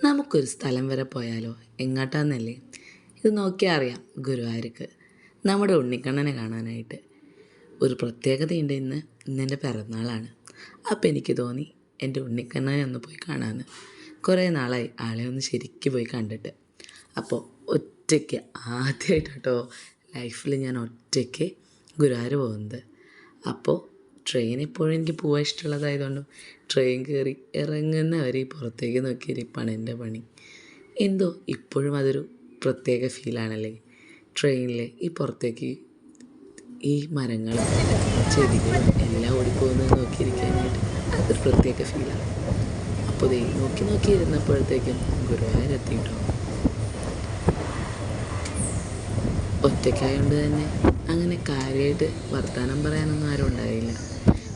നമുക്കൊരു സ്ഥലം വരെ പോയാലോ? എങ്ങോട്ടാന്നല്ലേ? ഇത് നോക്കിയാൽ അറിയാം, ഗുരുവായൂർക്ക് നമ്മുടെ ഉണ്ണിക്കണ്ണനെ കാണാനായിട്ട്. ഒരു പ്രത്യേകതയുണ്ട്, ഇന്നെൻ്റെ പിറന്നാളാണ്. അപ്പോൾ എനിക്ക് തോന്നി എൻ്റെ ഉണ്ണിക്കണ്ണനെ ഒന്ന് പോയി കാണാമെന്ന്. കുറേ നാളായി ആളെ ഒന്ന് ശരിക്കും പോയി കണ്ടിട്ട്. അപ്പോൾ ഒറ്റയ്ക്ക് ആദ്യമായിട്ടോ ലൈഫിൽ ഞാൻ ഒറ്റയ്ക്ക് ഗുരുവായൂർ പോകുന്നത്. അപ്പോൾ ട്രെയിൻ എപ്പോഴും എനിക്ക് പോകാൻ ഇഷ്ടമുള്ളതായതുകൊണ്ടും ട്രെയിൻ കയറി ഇറങ്ങുന്നവരെ പുറത്തേക്ക് നോക്കിയിരിപ്പാണ് എൻ്റെ പണി. എന്തോ ഇപ്പോഴും അതൊരു പ്രത്യേക ഫീലാണല്ലേ, ട്രെയിനിൽ ഈ പുറത്തേക്ക് ഈ മരങ്ങളും ചെടികളും എല്ലാം ഓടിപ്പോകുന്നത് നോക്കിയിരിക്കാനായിട്ട്. അതൊരു പ്രത്യേക ഫീലാണ്. അപ്പോൾ നോക്കി ഇരുന്നപ്പോഴത്തേക്കും ഗുരുവായൂർ എത്തിയിട്ടോ. ഒറ്റയ്ക്കായതുകൊണ്ട് തന്നെ അങ്ങനെ കാര്യമായിട്ട് വർത്തമാനം പറയാനൊന്നും ആരും ഉണ്ടായില്ല.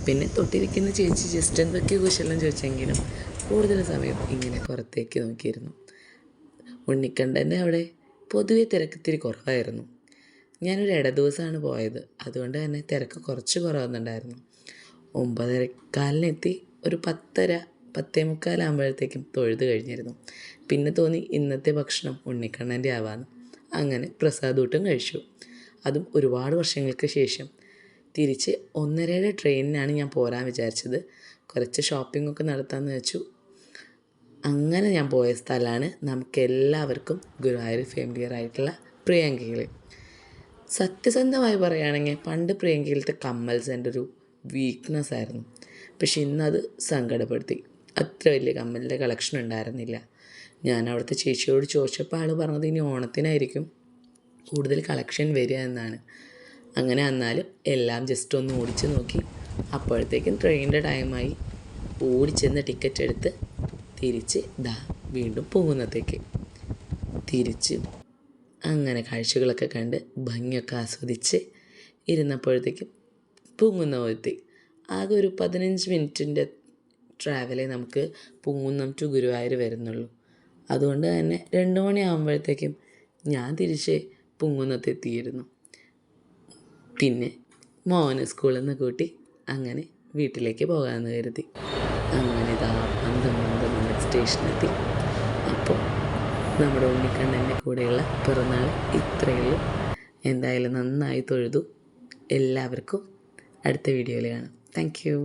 പിന്നെ തൊട്ടിരിക്കുന്ന ചേച്ചി ജസ്റ്റ് എന്തൊക്കെ കുശലം ചോദിച്ചെങ്കിലും കൂടുതൽ സമയം ഇങ്ങനെ പുറത്തേക്ക് നോക്കിയിരുന്നു. ഉണ്ണിക്കണ്ണൻ്റെ അവിടെ പൊതുവെ തിരക്കിത്തിരി കുറവായിരുന്നു. ഞാനൊരു ദിവസമാണ് പോയത്, അതുകൊണ്ട് തന്നെ തിരക്ക് കുറച്ച് കുറവുന്നുണ്ടായിരുന്നു. 9:15 ഒരു 10:30 10:45 തൊഴുത് കഴിഞ്ഞിരുന്നു. പിന്നെ തോന്നി ഇന്നത്തെ ഭക്ഷണം ഉണ്ണിക്കണ്ണൻ്റെ ആവാന്ന്. അങ്ങനെ പ്രസാദൂട്ടും കഴിച്ചു. അതും ഒരുപാട് വർഷങ്ങൾക്ക് ശേഷം. തിരിച്ച് 1:30 ട്രെയിനിനാണ് ഞാൻ പോരാൻ വിചാരിച്ചത്. കുറച്ച് ഷോപ്പിങ്ങൊക്കെ നടത്താമെന്ന് വെച്ചു. അങ്ങനെ ഞാൻ പോയ സ്ഥലമാണ് നമുക്കെല്ലാവർക്കും ഗുരുവായൂർ ഫാമിലിയർ ആയിട്ടുള്ള പ്രിയങ്കയിൽ. സത്യസന്ധമായി പറയുകയാണെങ്കിൽ പണ്ട് പ്രിയങ്കയിലത്തെ കമ്മൽസ് എൻ്റെ ഒരു വീക്ക്നെസ് ആയിരുന്നു. പക്ഷെ ഇന്നത് സങ്കടപ്പെടുത്തി. അത്ര വലിയ കമ്മലിൻ്റെ കളക്ഷൻ ഉണ്ടായിരുന്നില്ല. ഞാൻ അവിടുത്തെ ചേച്ചിയോട് ചോദിച്ചപ്പോൾ ആൾ പറഞ്ഞത് ഇനി ഓണത്തിനായിരിക്കും കൂടുതൽ കളക്ഷൻ വരിക എന്നാണ്. അങ്ങനെ വന്നാലും എല്ലാം ജസ്റ്റ് ഒന്ന് ഓടിച്ച് നോക്കി. അപ്പോഴത്തേക്കും ട്രെയിനിൻ്റെ ടൈമായി. ഓടിച്ചെന്ന് ടിക്കറ്റ് എടുത്ത് തിരിച്ച് വീണ്ടും പോകുന്നത്തേക്ക് തിരിച്ച് അങ്ങനെ കാഴ്ചകളൊക്കെ കണ്ട് ഭംഗിയൊക്കെ ആസ്വദിച്ച് ഇരുന്നപ്പോഴത്തേക്കും പൂങ്കുന്നം എത്തി. ആകെ ഒരു 15 മിനിറ്റിൻ്റെ ട്രാവലേ നമുക്ക് പൂങ്കുന്നം ടു ഗുരുവായൂർ വരുന്നുള്ളൂ. അതുകൊണ്ട് തന്നെ 2 മണിയാകുമ്പോഴത്തേക്കും ഞാൻ തിരിച്ച് പൂങ്കുന്നത്തെത്തിയിരുന്നു. പിന്നെ മോനെ സ്കൂളിൽ നിന്ന് കൂട്ടി അങ്ങനെ വീട്ടിലേക്ക് പോകാമെന്ന് കരുതി. അങ്ങനെ 12 സ്റ്റേഷനെത്തി. അപ്പോൾ നമ്മുടെ ഉണ്ണിക്കണ്ണൻ്റെ കൂടെയുള്ള പിറന്നാൾ ഇത്രയേ ഉള്ളൂ. എന്തായാലും നന്നായി തൊഴുതു. എല്ലാവർക്കും അടുത്ത വീഡിയോയിൽ കാണാം. Thank you.